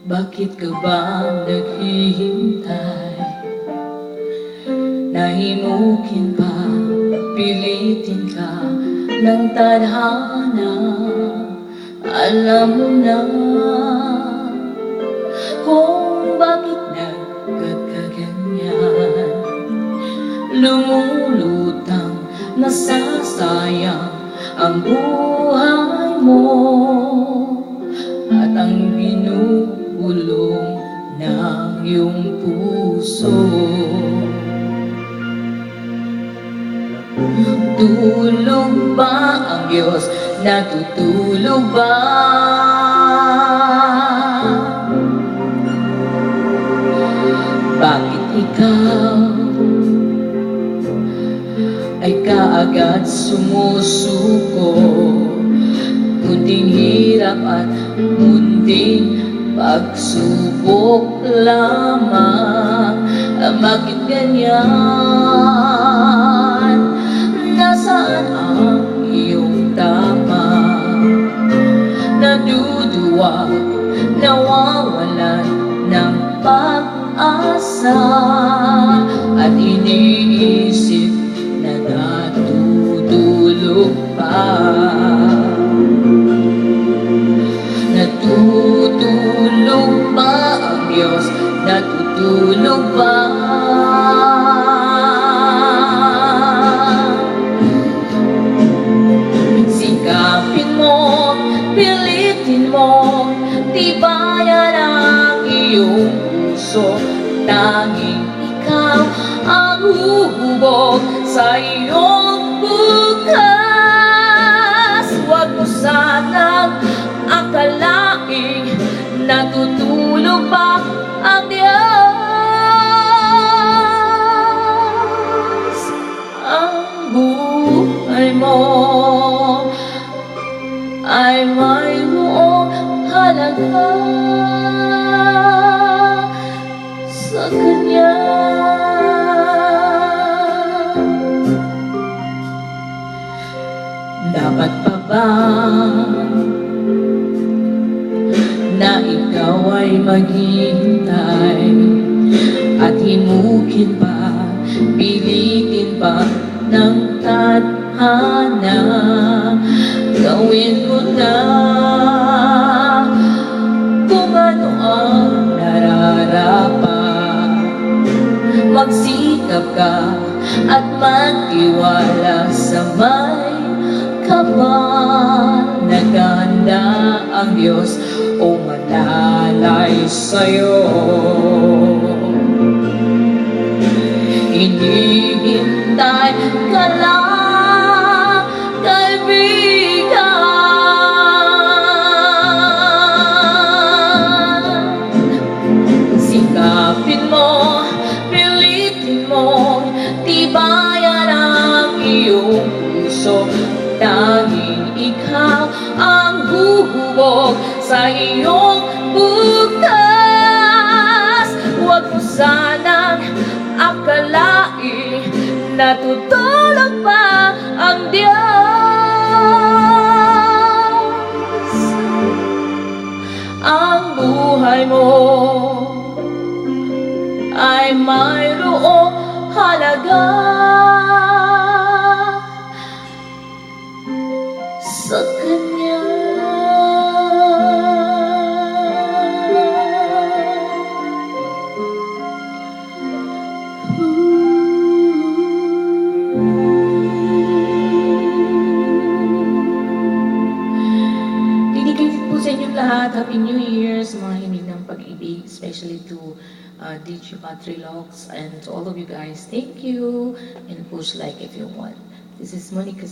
Bakit ka ba naghihintay? Nahimukin pa, pilitin ka ng tadhana. Alam mo na kung bakit nagkakaganyan. Lumulutang nasasayang ang buhay mo at ang binubulong ng iyong puso. Tulog ba ang Diyos? Natutulog ba? Bakit ikaw ay kaagad sumusuko? Kunting hirap at munting pagsubok lamang. Bakit ganyan? Nasaan ang iyong tama? Naduduwag, nawawalan ng pag-asa at iniisip na natutulog pa. Natutulog ba ang Diyos? Natutulog ba? Sikapin mo, pilitin mo, tibayan ang iyong puso. Tanging ikaw ang huhubog sa iyong bukas. Huwag mo sanang akalaing natutulog pa ang Diyos. Ang buhay mo ay mayroong halaga sa Kanya. Dapat pa ba na ikaw ay maghihintay at himukin pa, pilitin pa ng tadhana? Gawin mo na kung ano ang nararapat. Magsikap ka at magtiwala sa may kapal. Naghahanda ang Diyos o malalay sa'yo. Hinihintay ka lang, kaibigan. Sikapin mo, pilitin mo, tibayan ang iyong puso. Tanging ikaw ang huhubog sa iyong bukas. Huwag mo sanang akalaing natutulog pa ang Diyos. Ang buhay mo ay mayroong halaga sa Kanya. Dedicated po sa inyong lahat. Happy New Year sa mga himig ng pag-ibig, especially to DJ Patrilox and to all of you guys. Thank you, and push like if you want. This is Monica.